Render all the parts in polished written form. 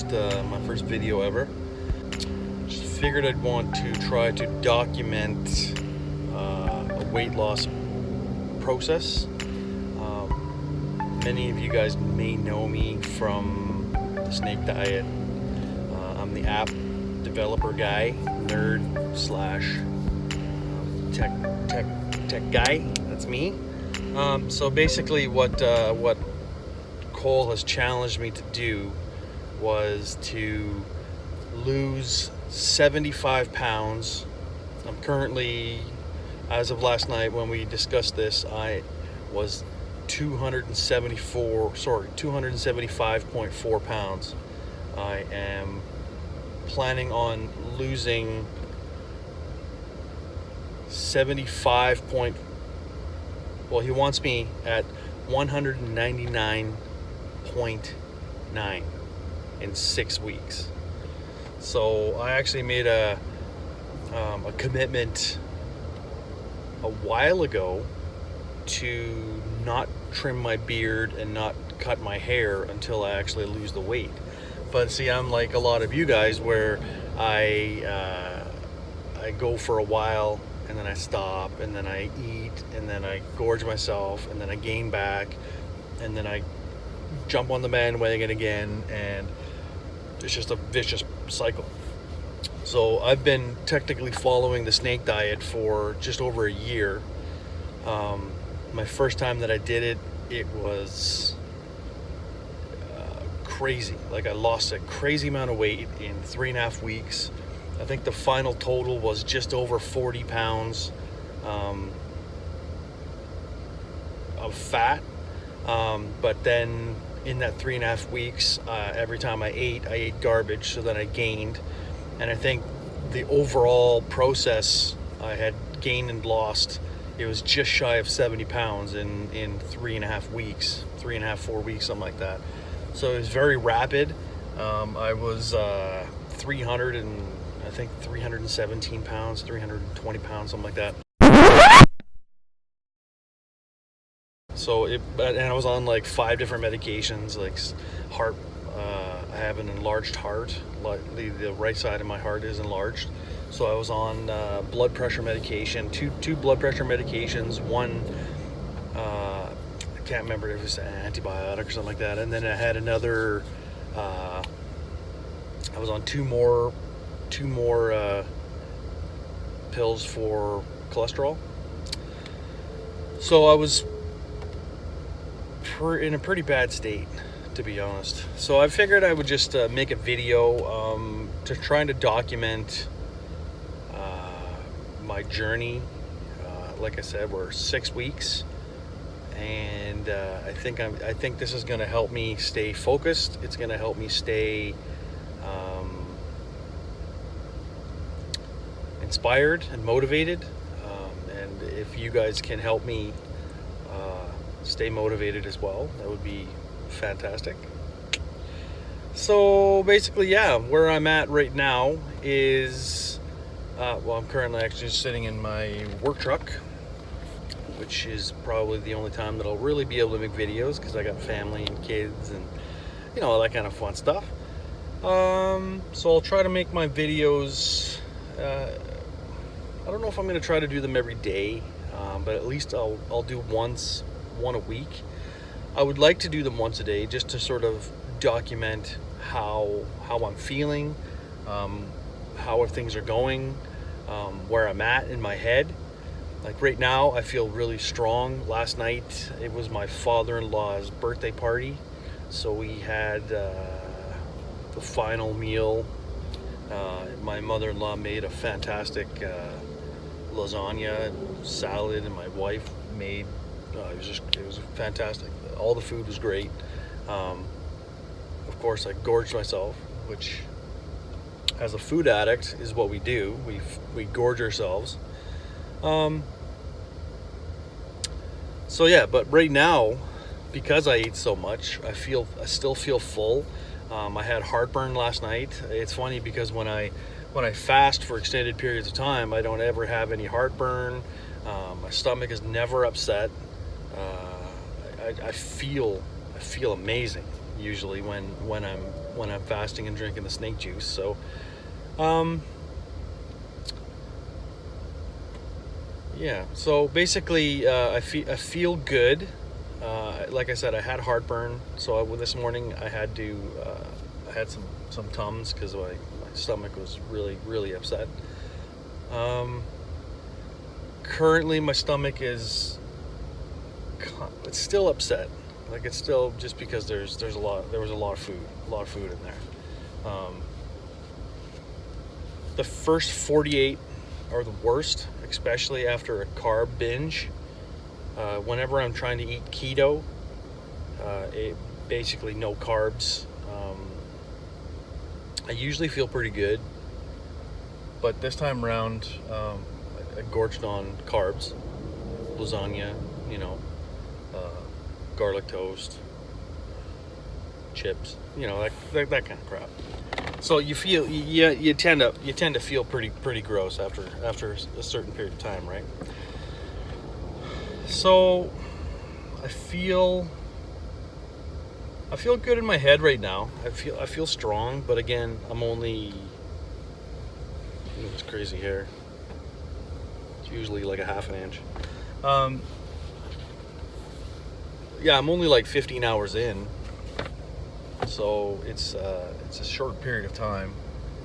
my first video ever. Just figured I'd want to try to document a weight loss process. Many of you guys may know me from the Snake Diet. I'm the app developer guy, nerd slash tech guy. That's me. So basically, what Cole has challenged me to do was to lose 75 pounds. I'm currently, as of last night when we discussed this, I was 275.4 pounds. I am planning on losing 75 point, well, he wants me at 199.9 in 6 weeks. So I actually made a commitment a while ago to not trim my beard and not cut my hair until I actually lose the weight. But see, I'm like a lot of you guys where I go for a while and then I stop and then I eat and then I gorge myself and then I gain back and then I jump on the bandwagon again, and it's just a vicious cycle. So I've been technically following the Snake Diet for just over a year. My first time that I did it, it was crazy. Like, I lost a crazy amount of weight in 3.5 weeks. I think the final total was just over 40 pounds of fat. But then in that 3.5 weeks, every time I ate garbage, so then I gained. And I think the overall process, I had gained and lost, it was just shy of 70 pounds in 3.5 weeks, 4 weeks, something like that. So it was very rapid. I was 317 pounds, 320 pounds, something like that. So and I was on like 5 different medications, like heart. I have an enlarged heart. Like the right side of my heart is enlarged. So I was on blood pressure medication, two blood pressure medications. One, I can't remember if it was an antibiotic or something like that. And then I had another. I was on two more pills for cholesterol. So I was in a pretty bad state, to be honest. So I figured I would just make a video to trying to document my journey. Like I said, we're 6 weeks, and I think this is going to help me stay focused. It's going to help me stay inspired and motivated. And if you guys can help me stay motivated as well, that would be fantastic. So basically, yeah, where I'm at right now is well, I'm currently actually sitting in my work truck, which is probably the only time that I'll really be able to make videos, because I got family and kids and, you know, all that kind of fun stuff. So I'll try to make my videos. I don't know if I'm going to try to do them every day, but at least I'll do one a week. I would like to do them once a day, just to sort of document how I'm feeling, how things are going, where I'm at in my head. Like right now, I feel really strong. Last night, it was my father-in-law's birthday party, so we had the final meal. My mother-in-law made a fantastic lasagna and salad, and my wife made it was fantastic. All the food was great. Of course, I gorged myself, which, as a food addict, is what we do. We gorge ourselves. So yeah, but right now, because I ate so much, I still feel full. I had heartburn last night. It's funny because when I fast for extended periods of time, I don't ever have any heartburn. My stomach is never upset. I feel amazing, usually when I'm fasting and drinking the snake juice. So yeah, so basically I feel good. Like I said, I had heartburn, so this morning I had some Tums because my stomach was really upset. Currently my stomach it's still upset. Like, it's still, just because there was a lot of food in there. The first 48 are the worst, especially after a carb binge. Whenever I'm trying to eat keto, basically no carbs, I usually feel pretty good. But this time around, I gorged on carbs, lasagna, garlic toast, chips, that kind of crap. So you tend to feel pretty gross after a certain period of time, right? So I feel good in my head right now. I feel strong, but again, I'm only, it's crazy hair. It's usually like a half an inch. Yeah, I'm only like 15 hours in, so it's a short period of time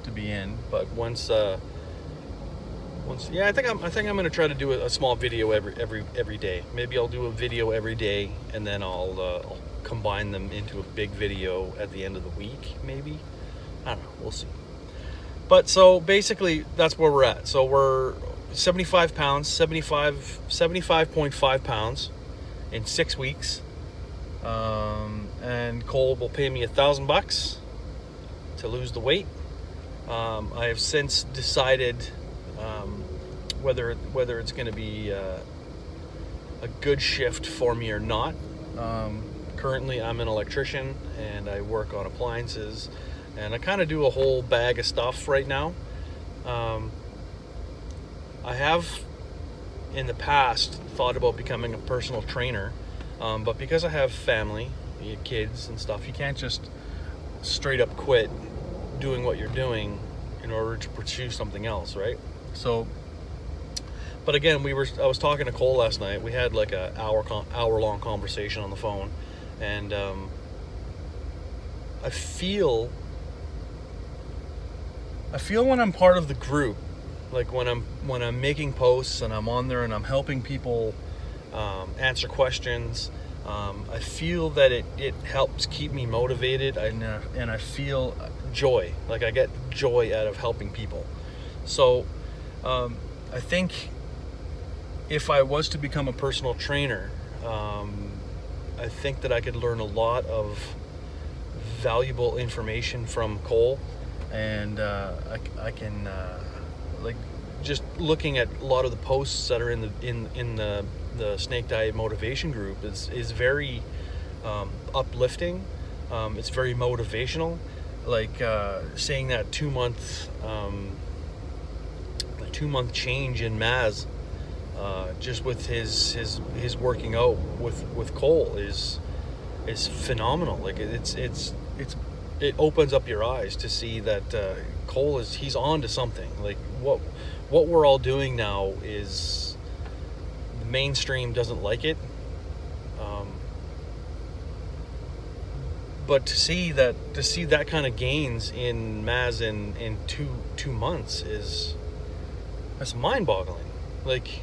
to be in. But once yeah, I think I'm gonna try to do a small video every day. Maybe I'll do a video every day, and then I'll combine them into a big video at the end of the week. Maybe, I don't know. We'll see. But so basically, that's where we're at. So we're 75 pounds, 75.5 pounds in 6 weeks. And Cole will pay me $1,000 to lose the weight. I have since decided whether it's going to be a good shift for me or not. Currently, I'm an electrician and I work on appliances, and I kind of do a whole bag of stuff right now. I have in the past thought about becoming a personal trainer, but because I have family, kids and stuff, you can't just straight up quit doing what you're doing in order to pursue something else, right? So, but again, I was talking to Cole last night. We had like an hour-long conversation on the phone, and I feel when I'm part of the group, like when I'm making posts and I'm on there and I'm helping people answer questions, I feel that it helps keep me motivated, and I feel joy. Like, I get joy out of helping people. So I think if I was to become a personal trainer, I think that I could learn a lot of valuable information from Cole, and I can like, just looking at a lot of the posts that are in the Snake Diet motivation group is very uplifting. It's very motivational, like saying that 2-month change in Maz, just with his working out with Cole is phenomenal. Like, it opens up your eyes to see that Cole he's on to something. Like, what we're all doing now is, the mainstream doesn't like it, but to see that kind of gains in Maz in 2 months that's mind-boggling. Like,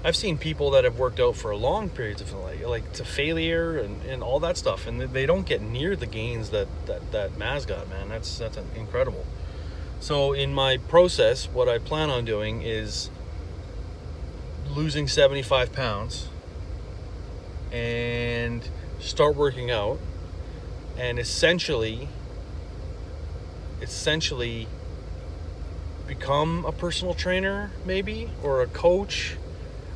I've seen people that have worked out for long periods of like to failure and all that stuff, and they don't get near the gains that Maz got, man. That's incredible. So in my process, what I plan on doing is losing 75 pounds and start working out, and essentially become a personal trainer, maybe, or a coach.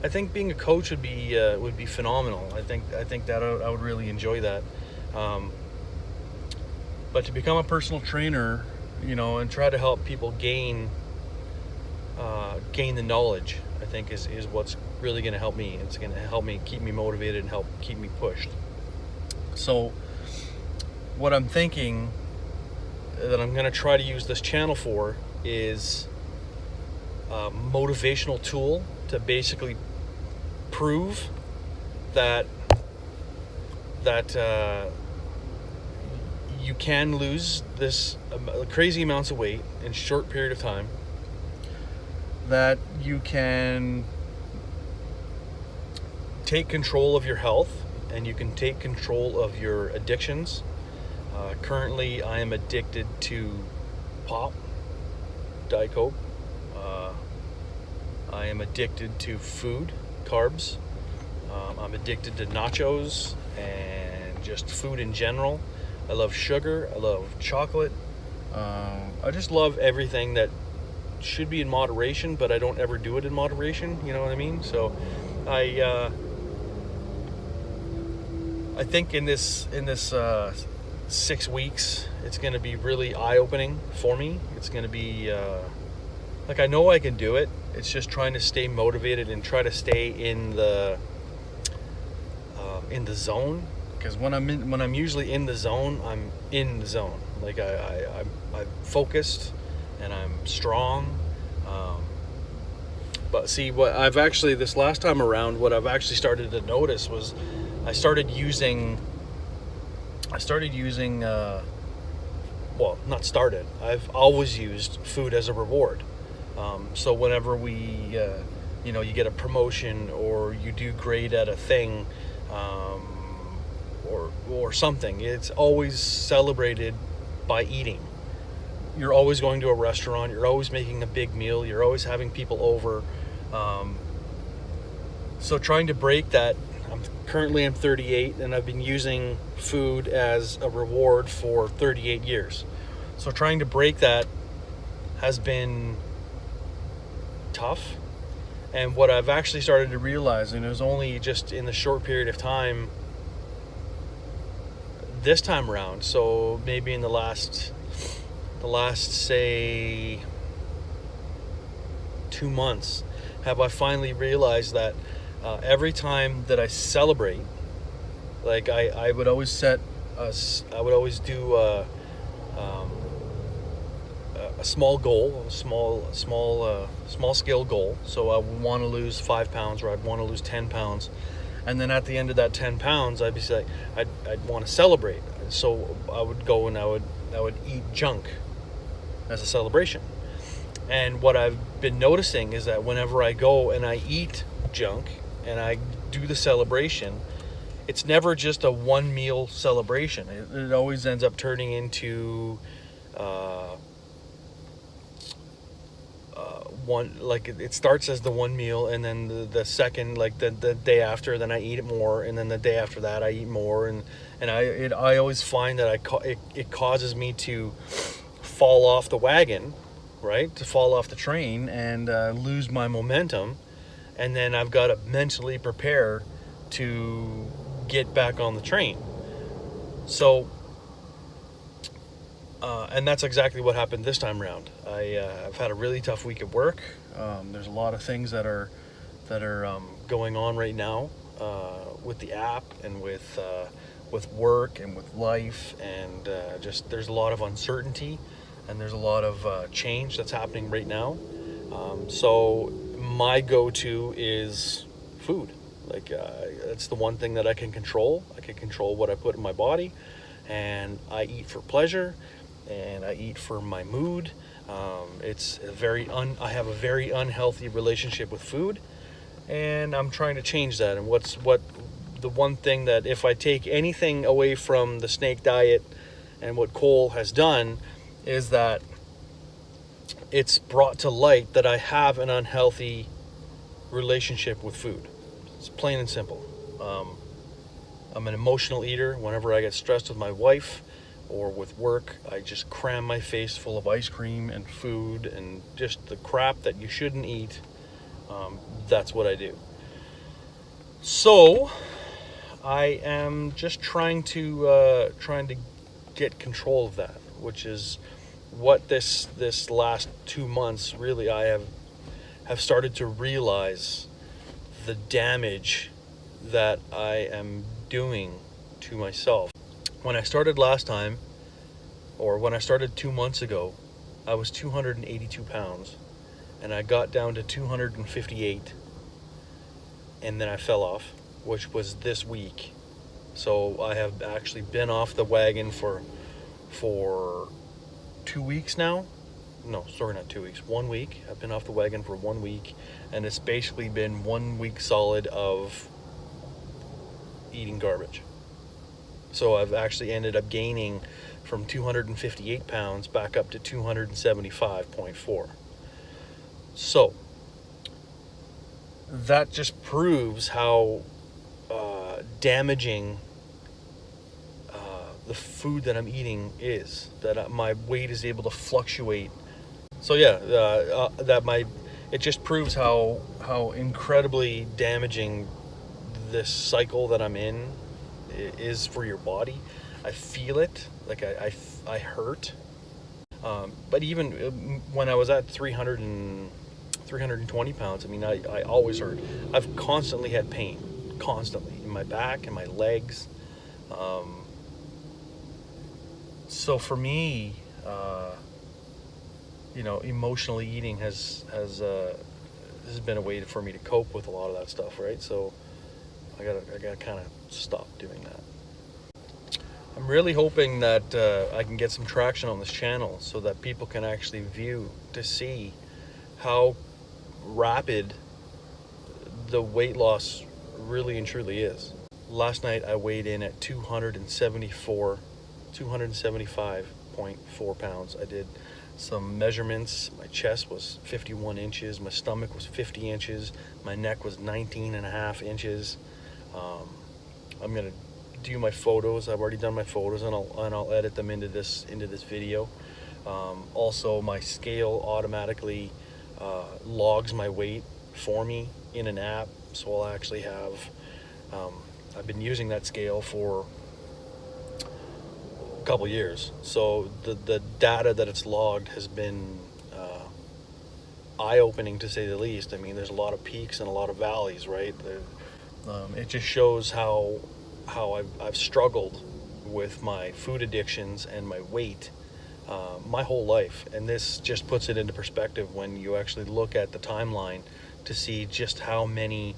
I think being a coach would be phenomenal. I think that I would really enjoy that. But to become a personal trainer, and try to help people gain the knowledge, I think is what's really going to help me. It's going to help me keep me motivated and help keep me pushed. So what I'm thinking that I'm going to try to use this channel for is a motivational tool to basically prove that you can lose this crazy amounts of weight in a short period of time, that you can take control of your health and you can take control of your addictions. Currently, I am addicted to pop, Diet Coke. I am addicted to food, carbs. I'm addicted to nachos and just food in general. I love sugar. I love chocolate. I just love everything that should be in moderation, but I don't ever do it in moderation. You know what I mean? So, I think in this 6 weeks, it's going to be really eye-opening for me. It's going to be like, I know I can do it. It's just trying to stay motivated and try to stay in the zone. Because when I'm usually in the zone, I'm in the zone. Like I'm focused and I'm strong. But see, what I've actually, this last time around, what I've actually started to notice was I started using, well, not started, I've always used food as a reward. So whenever we, you get a promotion or you do great at a thing, or something, it's always celebrated by eating. You're always going to a restaurant, you're always making a big meal, you're always having people over. So trying to break that, I'm 38 and I've been using food as a reward for 38 years. So trying to break that has been tough. And what I've actually started to realize, and it was only just in the short period of time this time around, so maybe in the last say 2 months, have I finally realized that every time that I celebrate, like I would always do a small goal, a small scale goal. So I would want to lose 5 pounds, or I'd want to lose 10 pounds. And then at the end of that 10 pounds, I'd be like, I'd want to celebrate. So I would go and I would eat junk as a celebration. And what I've been noticing is that whenever I go and I eat junk and I do the celebration, it's never just a one meal celebration. It always ends up turning into one, like it starts as the one meal, and then the second, like the day after, then I eat it more, and then the day after that I eat more, and I always find that it causes me to fall off the wagon, right? To fall off the train and lose my momentum, and then I've got to mentally prepare to get back on the train. So and that's exactly what happened this time around. I've had a really tough week at work. There's a lot of things that are going on right now with the app and with work and with life, and just there's a lot of uncertainty and there's a lot of change that's happening right now. So my go-to is food. Like it's the one thing that I can control. I can control what I put in my body, and I eat for pleasure, and I eat for my mood. I have a very unhealthy relationship with food, and I'm trying to change that. And what the one thing that, if I take anything away from the snake diet and what Cole has done, is that it's brought to light that I have an unhealthy relationship with food. It's plain and simple. I'm an emotional eater. Whenever I get stressed with my wife or with work, I just cram my face full of ice cream and food and just the crap that you shouldn't eat. That's what I do. So I am just trying to get control of that, which is what this last 2 months really I have started to realize the damage that I am doing to myself. When I started last time, or when I started 2 months ago, I was 282 pounds, and I got down to 258, and then I fell off, which was this week. So I have actually been off the wagon for 2 weeks now. No, sorry, not 2 weeks, 1 week. I've been off the wagon for 1 week, and it's basically been 1 week solid of eating garbage. So I've actually ended up gaining from 258 pounds back up to 275.4. So that just proves how damaging the food that I'm eating is, that my weight is able to fluctuate. So yeah, it just proves how incredibly damaging this cycle that I'm in is for your body. I feel it, like I hurt. But even when I was at 320 pounds, I mean, I always hurt. I've constantly had pain, constantly, in my back and my legs. So for me, emotionally eating has been a way for me to cope with a lot of that stuff, right? So I gotta kind of stop doing that. I'm really hoping that I can get some traction on this channel so that people can actually view to see how rapid the weight loss really and truly is. Last night I weighed in at 275.4 pounds. I did some measurements. My chest was 51 inches, my stomach was 50 inches, my neck was 19.5 inches. I'm gonna do my photos. I've already done my photos, and I'll edit them into this video. Also, my scale automatically logs my weight for me in an app, so I'll actually have I've been using that scale for a couple years, so the data that it's logged has been eye-opening, to say the least. I mean, there's a lot of peaks and a lot of valleys, right? It just shows how I've struggled with my food addictions and my weight my whole life, and this just puts it into perspective when you actually look at the timeline to see just how many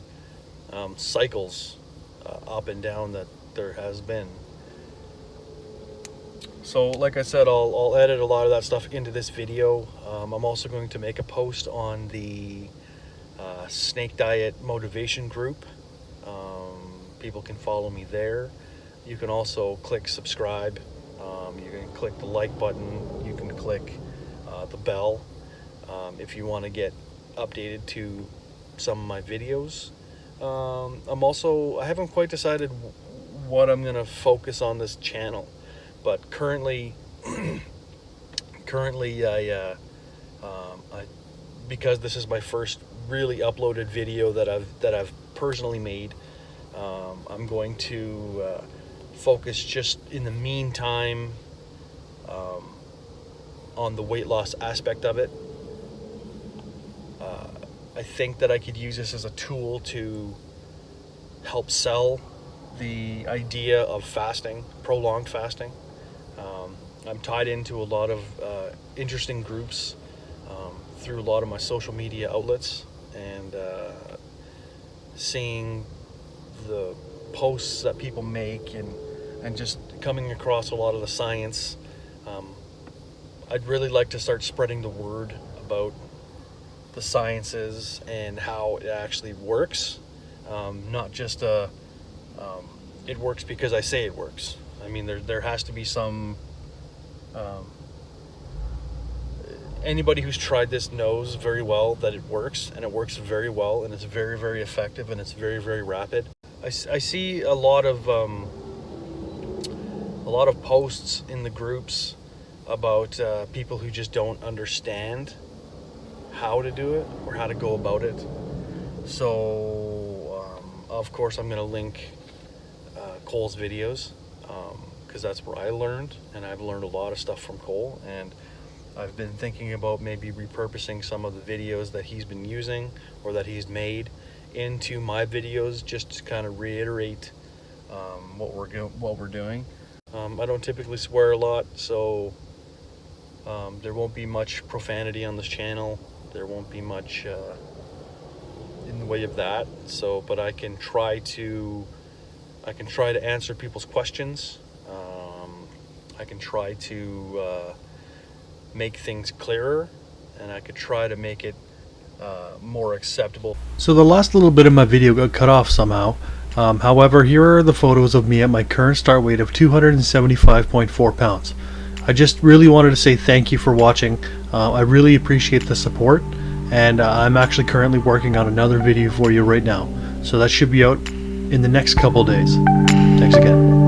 cycles up and down that there has been. So like I said, I'll edit a lot of that stuff into this video. I'm also going to make a post on the Snake Diet motivation group. People can follow me there. You can also click subscribe. You can click the like button. You can click the bell if you want to get updated to some of my videos. I haven't quite decided what I'm going to focus on this channel, but currently I because this is my first really uploaded video that I've personally made, I'm going to focus just in the meantime on the weight loss aspect of it. I think that I could use this as a tool to help sell the idea of fasting, prolonged fasting. I'm tied into a lot of interesting groups through a lot of my social media outlets, and seeing the posts that people make and just coming across a lot of the science. I'd really like to start spreading the word about the sciences and how it actually works. Not just it works because I say it works. I mean, there has to be some anybody who's tried this knows very well that it works, and it works very well, and it's very, very effective, and it's very, very rapid. I see a lot of posts in the groups about people who just don't understand how to do it or how to go about it. So of course I'm going to link Cole's videos, because that's where I learned, and I've learned a lot of stuff from Cole, and I've been thinking about maybe repurposing some of the videos that he's been using or that he's made into my videos, just to kind of reiterate what we're doing. I don't typically swear a lot, so there won't be much profanity on this channel. There won't be much in the way of that. So, but I can try to answer people's questions. I can try to make things clearer, and I could try to make it more acceptable. So the last little bit of my video got cut off somehow. However, here are the photos of me at my current start weight of 275.4 pounds. I just really wanted to say thank you for watching. I really appreciate the support, and I'm actually currently working on another video for you right now. So that should be out in the next couple days. Thanks again.